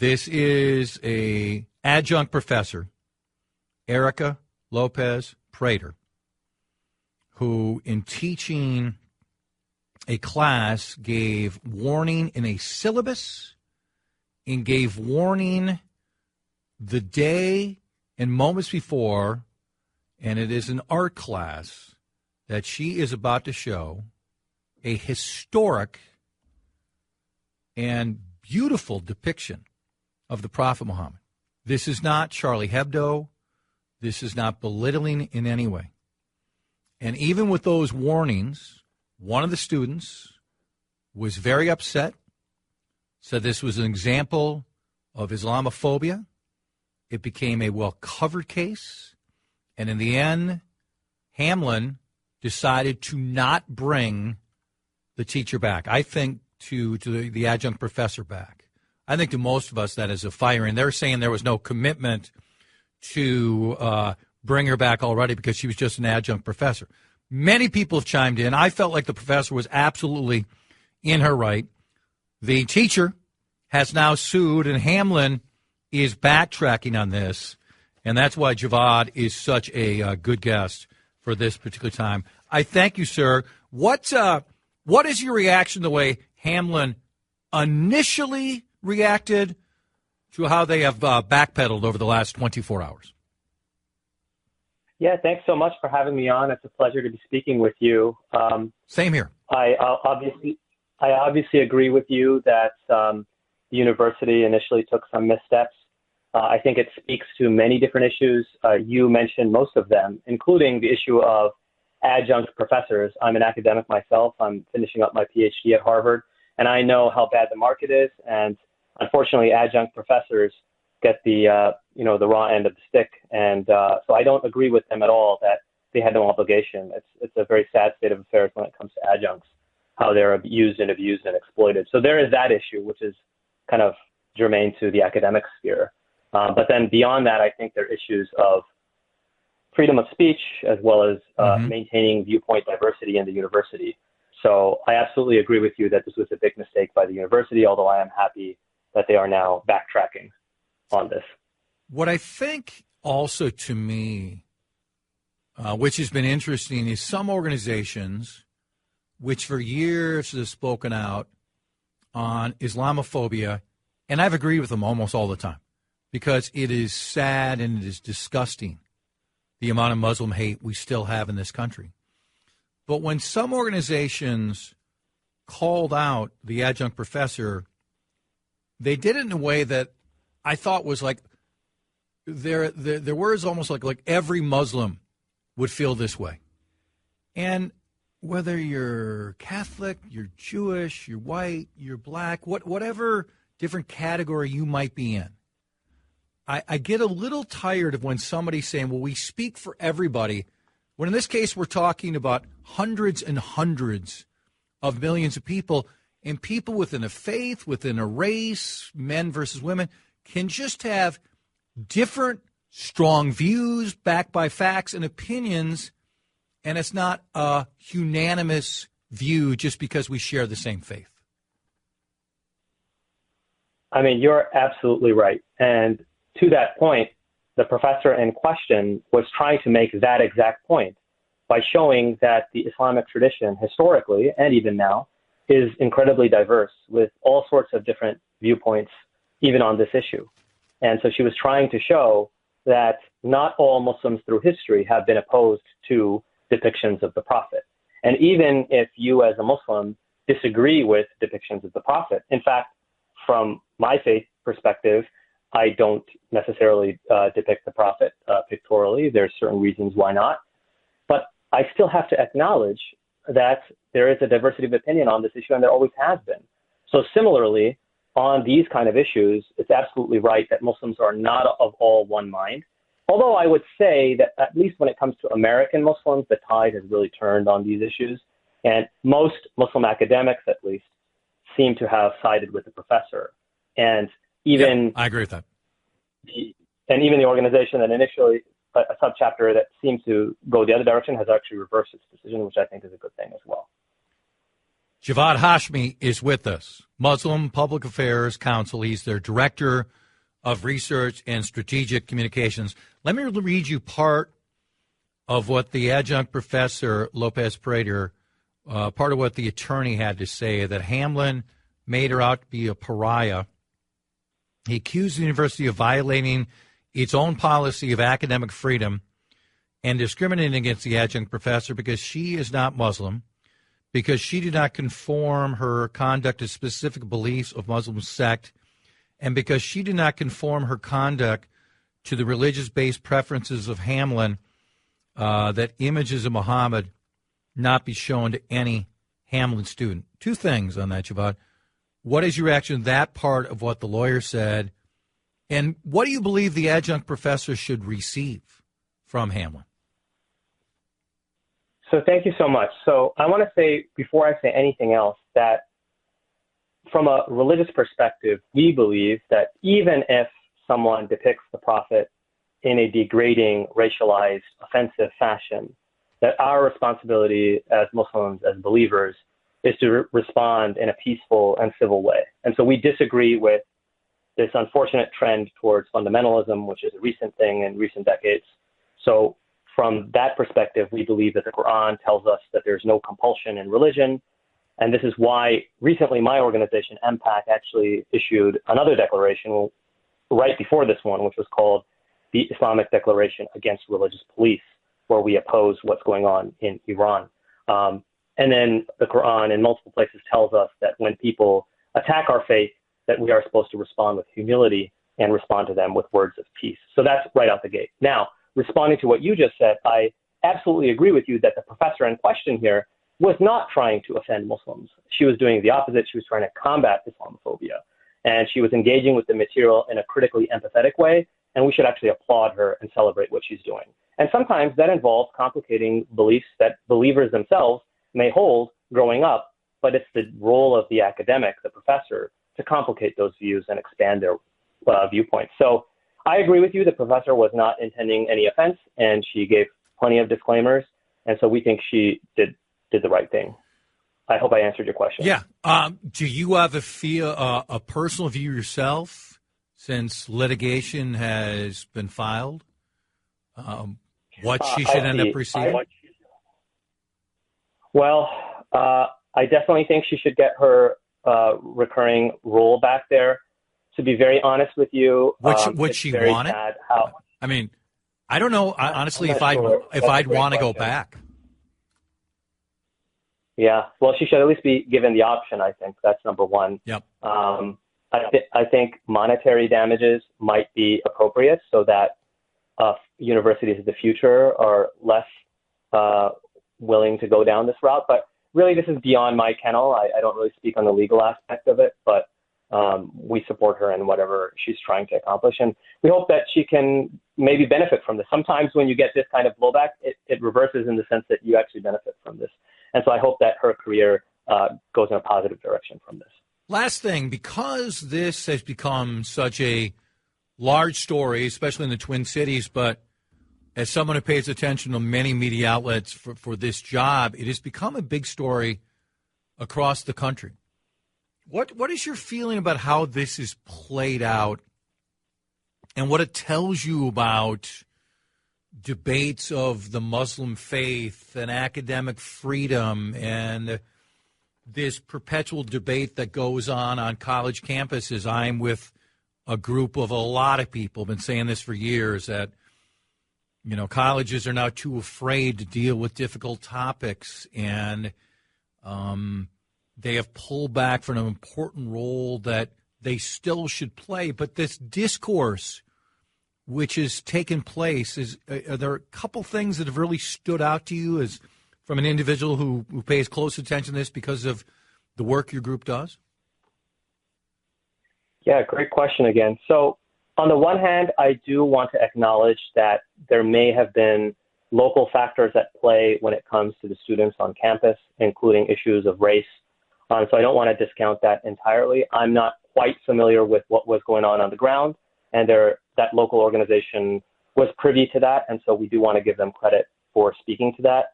This is a adjunct professor, Erica Lopez Prater, who in teaching a class gave warning in a syllabus and gave warning the day and moments before, and it is an art class that she is about to show a historic and beautiful depiction of the Prophet Muhammad. This is not Charlie Hebdo. This is not belittling in any way. And even with those warnings, one of the students was very upset, said this was an example of Islamophobia. It became a well-covered case. And in the end, Hamline decided to not bring the teacher back. I think to the adjunct professor back. I think to most of us that is a firing. They're saying there was no commitment to bring her back already because she was just an adjunct professor. Many people have chimed in. I felt like the professor was absolutely in her right. The teacher has now sued, and Hamline is backtracking on this, and that's why Javad is such a good guest for this particular time. I thank you, sir. What is your reaction to the way Hamline initially reacted to how they have backpedaled over the last 24 hours? Yeah, thanks so much for having me on. It's a pleasure to be speaking with you. Same here. I obviously agree with you that the university initially took some missteps. I think it speaks to many different issues. You mentioned most of them, including the issue of adjunct professors. I'm an academic myself. I'm finishing up my PhD at Harvard, and I know how bad the market is. And unfortunately, adjunct professors get the raw end of the stick. And so I don't agree with them at all that they had no obligation. It's a very sad state of affairs when it comes to adjuncts, how they're used and abused and exploited. So there is that issue, which is kind of germane to the academic sphere. But then beyond that, I think there are issues of freedom of speech as well as maintaining viewpoint diversity in the university. So I absolutely agree with you that this was a big mistake by the university, although I am happy that they are now backtracking on this. What I think also to me, which has been interesting, is some organizations which for years have spoken out on Islamophobia, and I've agreed with them almost all the time, because it is sad and it is disgusting, the amount of Muslim hate we still have in this country. But when some organizations called out the adjunct professor, they did it in a way that I thought was like, their words almost like every Muslim would feel this way. And whether you're Catholic, you're Jewish, you're white, you're black, whatever different category you might be in, I get a little tired of when somebody's saying, well, we speak for everybody, when in this case we're talking about hundreds and hundreds of millions of people, and people within a faith, within a race, men versus women, can just have different strong views backed by facts and opinions, and it's not a unanimous view just because we share the same faith. I mean, you're absolutely right. And to that point, the professor in question was trying to make that exact point by showing that the Islamic tradition historically, and even now, is incredibly diverse with all sorts of different viewpoints, even on this issue. And so she was trying to show that not all Muslims through history have been opposed to depictions of the Prophet. And even if you as a Muslim disagree with depictions of the Prophet, in fact, from my faith perspective, I don't necessarily depict the Prophet pictorially. There's certain reasons why not. But I still have to acknowledge that there is a diversity of opinion on this issue, and there always has been. So similarly, on these kind of issues, it's absolutely right that Muslims are not of all one mind. Although I would say that at least when it comes to American Muslims, the tide has really turned on these issues. And most Muslim academics, at least, seem to have sided with the professor. And even I agree with that. And even the organization that initially, a subchapter that seemed to go the other direction, has actually reversed its decision, which I think is a good thing as well. Javad Hashmi is with us, Muslim Public Affairs Council. He's their Director of Research and Strategic Communications. Let me read you part of what the adjunct professor, Lopez Prater, part of what the attorney had to say, that Hamline made her out to be a pariah. He accused the university of violating its own policy of academic freedom and discriminating against the adjunct professor because she is not Muslim, because she did not conform her conduct to specific beliefs of Muslim sect, and because she did not conform her conduct to the religious-based preferences of Hamline, that images of Muhammad not be shown to any Hamline student. Two things on that, Javad. What is your reaction to that part of what the lawyer said, and what do you believe the adjunct professor should receive from Hamline? So thank you so much. So I want to say, before I say anything else, that from a religious perspective, we believe that even if someone depicts the prophet in a degrading, racialized, offensive fashion, that our responsibility as Muslims, as believers, is to respond in a peaceful and civil way. And so we disagree with this unfortunate trend towards fundamentalism, which is a recent thing in recent decades. So from that perspective, we believe that the Quran tells us that there's no compulsion in religion. And this is why recently my organization, MPAC, actually issued another declaration right before this one, which was called the Islamic Declaration Against Religious Police, where we oppose what's going on in Iran. And then the Quran in multiple places tells us that when people attack our faith, that we are supposed to respond with humility and respond to them with words of peace. So that's right out the gate. Now, responding to what you just said, I absolutely agree with you that the professor in question here was not trying to offend Muslims. She was doing the opposite. She was trying to combat Islamophobia. And she was engaging with the material in a critically empathetic way, and we should actually applaud her and celebrate what she's doing. And sometimes that involves complicating beliefs that believers themselves may hold growing up, but it's the role of the academic, the professor, to complicate those views and expand their viewpoints. So I agree with you. The professor was not intending any offense, and she gave plenty of disclaimers. And so we think she did the right thing. I hope I answered your question. Yeah. Do you have a personal view yourself, since litigation has been filed? What she should end up receiving? Well, I definitely think she should get her recurring role back there. To be very honest with you, would she want it? I mean, I don't know. Honestly, if I'd want to go back. Yeah, well, she should at least be given the option. I think that's number one. Yep. I think monetary damages might be appropriate so that universities of the future are less willing to go down this route. But really, this is beyond my kennel. I don't really speak on the legal aspect of it, but we support her in whatever she's trying to accomplish. And we hope that she can maybe benefit from this. Sometimes when you get this kind of blowback, it reverses in the sense that you actually benefit from this. And so I hope that her career goes in a positive direction from this. Last thing, because this has become such a large story, especially in the Twin Cities, but as someone who pays attention to many media outlets for this job, it has become a big story across the country. What is your feeling about how this is played out and what it tells you about debates of the Muslim faith and academic freedom and this perpetual debate that goes on college campuses? I'm with a group of a lot of people, been saying this for years, that colleges are now too afraid to deal with difficult topics, and they have pulled back from an important role that they still should play. But this discourse which has taken place, are there a couple things that have really stood out to you as from an individual who pays close attention to this because of the work your group does? Yeah, great question again. So on the one hand, I do want to acknowledge that there may have been local factors at play when it comes to the students on campus, including issues of race. So I don't want to discount that entirely. I'm not quite familiar with what was going on the ground, and that local organization was privy to that, and so we do want to give them credit for speaking to that.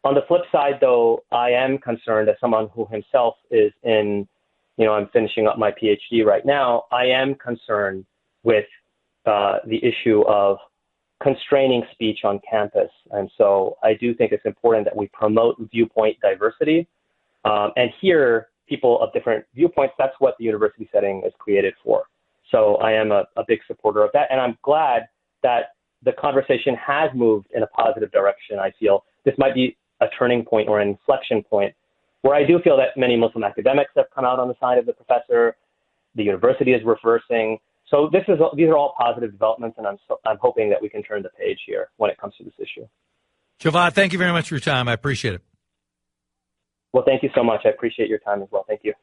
On the flip side, though, I am concerned as someone who himself is in, I'm finishing up my PhD right now. I am concerned with the issue of constraining speech on campus. And so I do think it's important that we promote viewpoint diversity and hear people of different viewpoints. That's what the university setting is created for. So I am a big supporter of that. And I'm glad that the conversation has moved in a positive direction. I feel this might be a turning point or an inflection point where I do feel that many Muslim academics have come out on the side of the professor. The university is reversing. So these are all positive developments, and I'm hoping that we can turn the page here when it comes to this issue. Javad, thank you very much for your time. I appreciate it. Well, thank you so much. I appreciate your time as well. Thank you.